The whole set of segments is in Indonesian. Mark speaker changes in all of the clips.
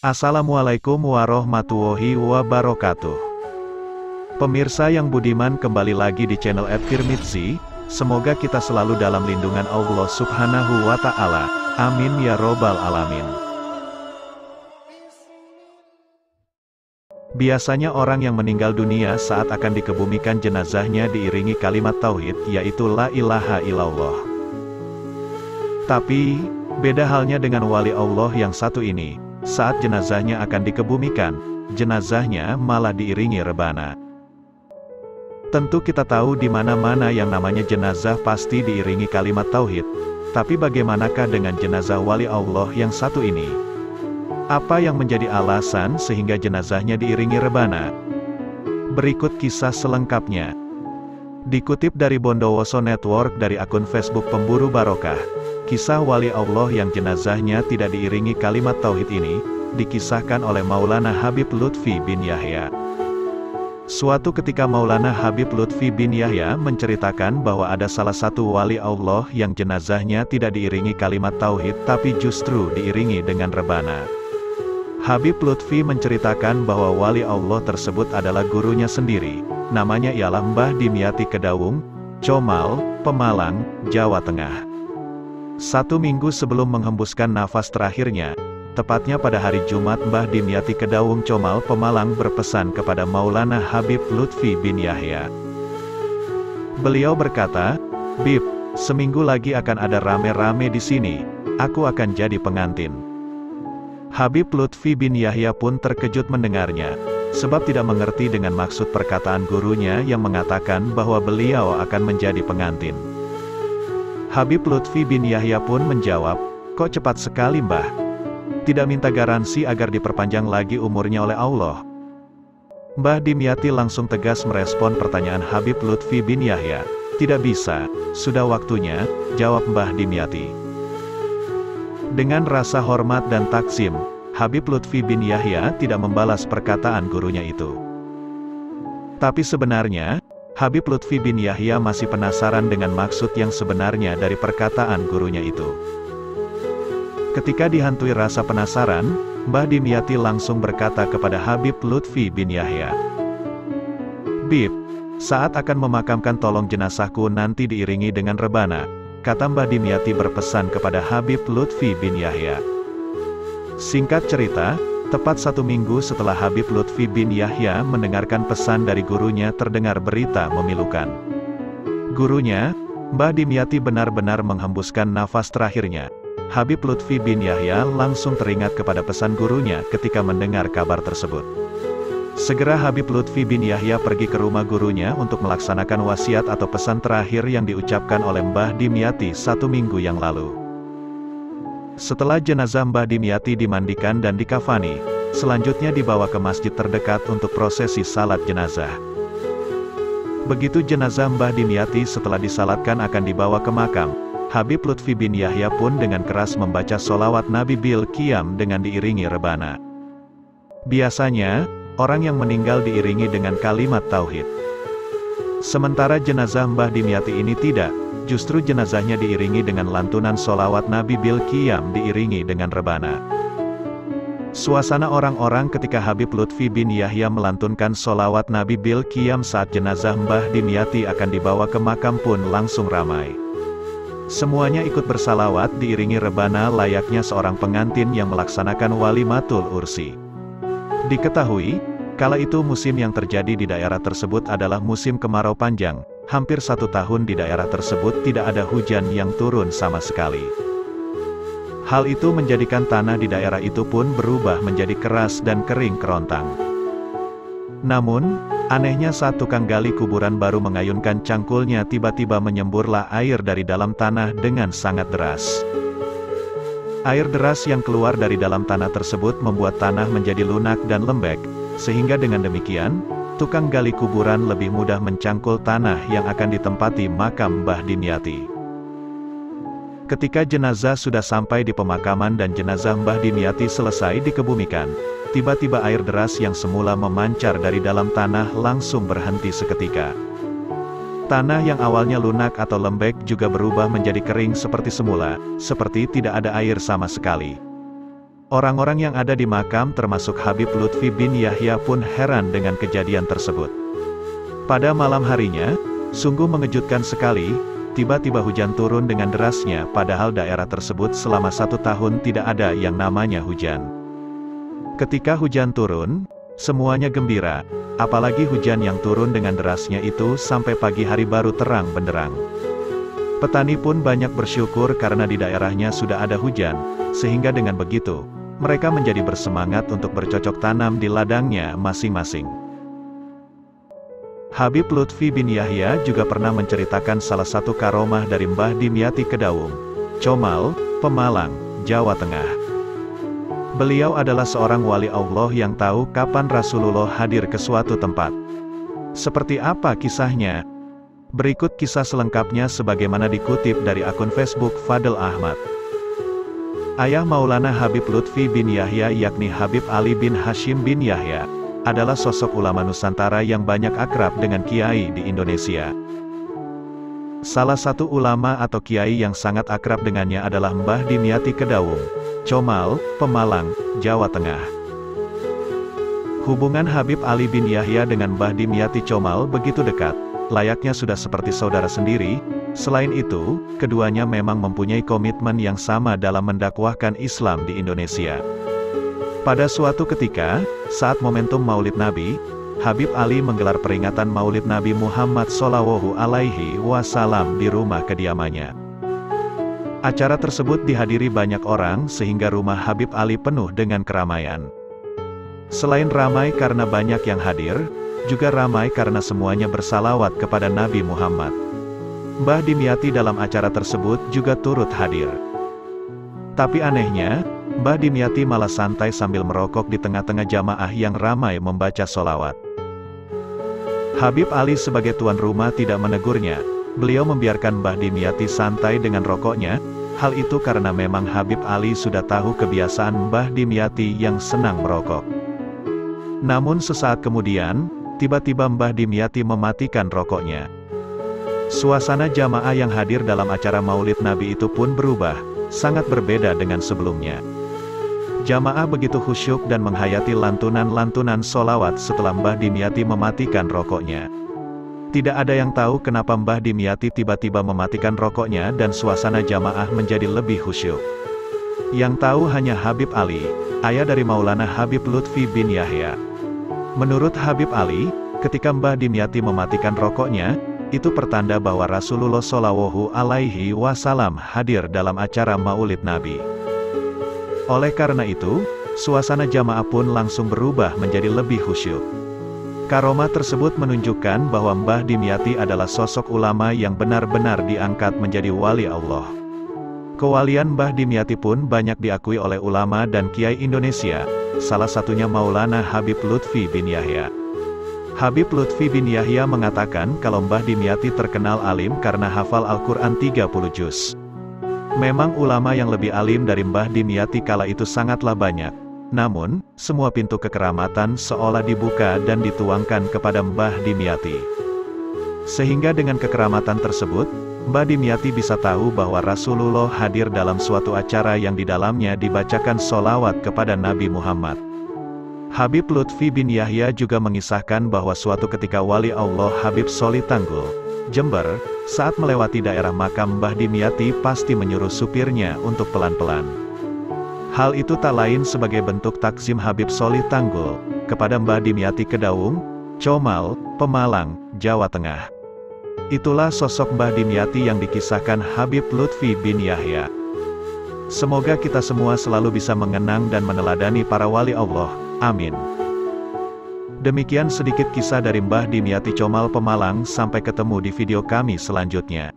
Speaker 1: Assalamualaikum warahmatullahi wabarakatuh. Pemirsa yang budiman, kembali lagi di channel @firmitzi. Semoga kita selalu dalam lindungan Allah Subhanahu wa Ta'ala. Amin ya robbal alamin. Biasanya orang yang meninggal dunia saat akan dikebumikan jenazahnya diiringi kalimat tauhid, yaitu la ilaha illallah. Tapi, beda halnya dengan wali Allah yang satu ini. Saat jenazahnya akan dikebumikan, jenazahnya malah diiringi rebana. Tentu kita tahu di mana-mana yang namanya jenazah pasti diiringi kalimat tauhid. Tapi bagaimanakah dengan jenazah wali Allah yang satu ini? Apa yang menjadi alasan sehingga jenazahnya diiringi rebana? Berikut kisah selengkapnya. Dikutip dari Bondowoso Network dari akun Facebook Pemburu Barokah. Kisah wali Allah yang jenazahnya tidak diiringi kalimat tauhid ini, dikisahkan oleh Maulana Habib Lutfi bin Yahya. Suatu ketika Maulana Habib Lutfi bin Yahya menceritakan bahwa ada salah satu wali Allah yang jenazahnya tidak diiringi kalimat tauhid tapi justru diiringi dengan rebana. Habib Lutfi menceritakan bahwa wali Allah tersebut adalah gurunya sendiri, namanya ialah Mbah Dimyati Kedawung, Comal, Pemalang, Jawa Tengah. 1 minggu sebelum menghembuskan nafas terakhirnya, tepatnya pada hari Jumat, Mbah Dimyati Kedawung Comal Pemalang berpesan kepada Maulana Habib Lutfi bin Yahya. Beliau berkata, "Bib, seminggu lagi akan ada rame-rame di sini, aku akan jadi pengantin." Habib Lutfi bin Yahya pun terkejut mendengarnya, sebab tidak mengerti dengan maksud perkataan gurunya yang mengatakan bahwa beliau akan menjadi pengantin. Habib Lutfi bin Yahya pun menjawab, "Kok cepat sekali, Mbah? Tidak minta garansi agar diperpanjang lagi umurnya oleh Allah?" Mbah Dimyati langsung tegas merespon pertanyaan Habib Lutfi bin Yahya. "Tidak bisa, sudah waktunya," jawab Mbah Dimyati. Dengan rasa hormat dan takzim, Habib Lutfi bin Yahya tidak membalas perkataan gurunya itu. Tapi sebenarnya, Habib Lutfi bin Yahya masih penasaran dengan maksud yang sebenarnya dari perkataan gurunya itu. Ketika dihantui rasa penasaran, Mbah Dimyati langsung berkata kepada Habib Lutfi bin Yahya, "Bib, saat akan memakamkan tolong jenazahku nanti diiringi dengan rebana," kata Mbah Dimyati berpesan kepada Habib Lutfi bin Yahya. Singkat cerita, tepat 1 minggu setelah Habib Lutfi bin Yahya mendengarkan pesan dari gurunya, terdengar berita memilukan. Gurunya, Mbah Dimyati, benar-benar menghembuskan nafas terakhirnya. Habib Lutfi bin Yahya langsung teringat kepada pesan gurunya ketika mendengar kabar tersebut. Segera Habib Lutfi bin Yahya pergi ke rumah gurunya untuk melaksanakan wasiat atau pesan terakhir yang diucapkan oleh Mbah Dimyati 1 minggu yang lalu. Setelah jenazah Mbah Dimyati dimandikan dan dikafani, selanjutnya dibawa ke masjid terdekat untuk prosesi salat jenazah. Begitu jenazah Mbah Dimyati setelah disalatkan akan dibawa ke makam, Habib Lutfi bin Yahya pun dengan keras membaca sholawat Nabi bil Qiyam dengan diiringi rebana. Biasanya, orang yang meninggal diiringi dengan kalimat tauhid. Sementara jenazah Mbah Dimyati ini tidak, justru jenazahnya diiringi dengan lantunan sholawat Nabi bil Qiyam diiringi dengan rebana. Suasana orang-orang ketika Habib Lutfi bin Yahya melantunkan sholawat Nabi bil Qiyam saat jenazah Mbah Dimyati akan dibawa ke makam pun langsung ramai. Semuanya ikut bersalawat diiringi rebana layaknya seorang pengantin yang melaksanakan walimatul ursi. Diketahui, kala itu musim yang terjadi di daerah tersebut adalah musim kemarau panjang. Hampir 1 tahun di daerah tersebut tidak ada hujan yang turun sama sekali. Hal itu menjadikan tanah di daerah itu pun berubah menjadi keras dan kering kerontang. Namun, anehnya saat tukang gali kuburan baru mengayunkan cangkulnya, tiba-tiba menyemburlah air dari dalam tanah dengan sangat deras. Air deras yang keluar dari dalam tanah tersebut membuat tanah menjadi lunak dan lembek, sehingga dengan demikian, tukang gali kuburan lebih mudah mencangkul tanah yang akan ditempati makam Mbah Dimyati. Ketika jenazah sudah sampai di pemakaman dan jenazah Mbah Dimyati selesai dikebumikan, tiba-tiba air deras yang semula memancar dari dalam tanah langsung berhenti seketika. Tanah yang awalnya lunak atau lembek juga berubah menjadi kering seperti semula, seperti tidak ada air sama sekali. Orang-orang yang ada di makam termasuk Habib Lutfi bin Yahya pun heran dengan kejadian tersebut. Pada malam harinya, sungguh mengejutkan sekali, tiba-tiba hujan turun dengan derasnya padahal daerah tersebut selama 1 tahun tidak ada yang namanya hujan. Ketika hujan turun, semuanya gembira, apalagi hujan yang turun dengan derasnya itu sampai pagi hari baru terang benderang. Petani pun banyak bersyukur karena di daerahnya sudah ada hujan, sehingga dengan begitu, mereka menjadi bersemangat untuk bercocok tanam di ladangnya masing-masing. Habib Lutfi bin Yahya juga pernah menceritakan salah satu karomah dari Mbah Dimyati Kedaung, Comal, Pemalang, Jawa Tengah. Beliau adalah seorang wali Allah yang tahu kapan Rasulullah hadir ke suatu tempat. Seperti apa kisahnya? Berikut kisah selengkapnya sebagaimana dikutip dari akun Facebook Fadel Ahmad. Ayah Maulana Habib Lutfi bin Yahya yakni Habib Ali bin Hashim bin Yahya, adalah sosok ulama Nusantara yang banyak akrab dengan kiai di Indonesia. Salah satu ulama atau kiai yang sangat akrab dengannya adalah Mbah Dimyati Kedaung, Comal, Pemalang, Jawa Tengah. Hubungan Habib Ali bin Yahya dengan Mbah Dimyati Comal begitu dekat, layaknya sudah seperti saudara sendiri. Selain itu, keduanya memang mempunyai komitmen yang sama dalam mendakwahkan Islam di Indonesia. Pada suatu ketika, saat momentum Maulid Nabi, Habib Ali menggelar peringatan Maulid Nabi Muhammad SAW di rumah kediamannya. Acara tersebut dihadiri banyak orang sehingga rumah Habib Ali penuh dengan keramaian. Selain ramai karena banyak yang hadir, juga ramai karena semuanya bersalawat kepada Nabi Muhammad. Mbah Dimyati dalam acara tersebut juga turut hadir. Tapi anehnya, Mbah Dimyati malah santai sambil merokok di tengah-tengah jamaah yang ramai membaca sholawat. Habib Ali sebagai tuan rumah tidak menegurnya, beliau membiarkan Mbah Dimyati santai dengan rokoknya. Hal itu karena memang Habib Ali sudah tahu kebiasaan Mbah Dimyati yang senang merokok. Namun sesaat kemudian, tiba-tiba Mbah Dimyati mematikan rokoknya. Suasana jamaah yang hadir dalam acara Maulid Nabi itu pun berubah, sangat berbeda dengan sebelumnya. Jamaah begitu khusyuk dan menghayati lantunan-lantunan sholawat setelah Mbah Dimyati mematikan rokoknya. Tidak ada yang tahu kenapa Mbah Dimyati tiba-tiba mematikan rokoknya dan suasana jamaah menjadi lebih khusyuk. Yang tahu hanya Habib Ali, ayah dari Maulana Habib Lutfi bin Yahya. Menurut Habib Ali, ketika Mbah Dimyati mematikan rokoknya, itu pertanda bahwa Rasulullah SAW hadir dalam acara Maulid Nabi. Oleh karena itu, suasana jamaah pun langsung berubah menjadi lebih khusyuk. Karomah tersebut menunjukkan bahwa Mbah Dimyati adalah sosok ulama yang benar-benar diangkat menjadi wali Allah. Kewalian Mbah Dimyati pun banyak diakui oleh ulama dan kiai Indonesia, salah satunya Maulana Habib Lutfi bin Yahya. Habib Lutfi bin Yahya mengatakan kalau Mbah Dimyati terkenal alim karena hafal Al-Quran 30 juz. Memang ulama yang lebih alim dari Mbah Dimyati kala itu sangatlah banyak. Namun, semua pintu kekeramatan seolah dibuka dan dituangkan kepada Mbah Dimyati. Sehingga dengan kekeramatan tersebut, Mbah Dimyati bisa tahu bahwa Rasulullah hadir dalam suatu acara yang di dalamnya dibacakan sholawat kepada Nabi Muhammad. Habib Lutfi bin Yahya juga mengisahkan bahwa suatu ketika wali Allah Habib Soli Tanggul, Jember, saat melewati daerah makam Mbah Dimyati pasti menyuruh supirnya untuk pelan-pelan. Hal itu tak lain sebagai bentuk takzim Habib Soli Tanggul kepada Mbah Dimyati Kedaung, Comal, Pemalang, Jawa Tengah. Itulah sosok Mbah Dimyati yang dikisahkan Habib Lutfi bin Yahya. Semoga kita semua selalu bisa mengenang dan meneladani para wali Allah. Amin. Demikian sedikit kisah dari Mbah Dimyati Comal Pemalang. Sampai ketemu di video kami selanjutnya.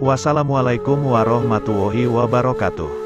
Speaker 1: Wassalamualaikum warahmatullahi wabarakatuh.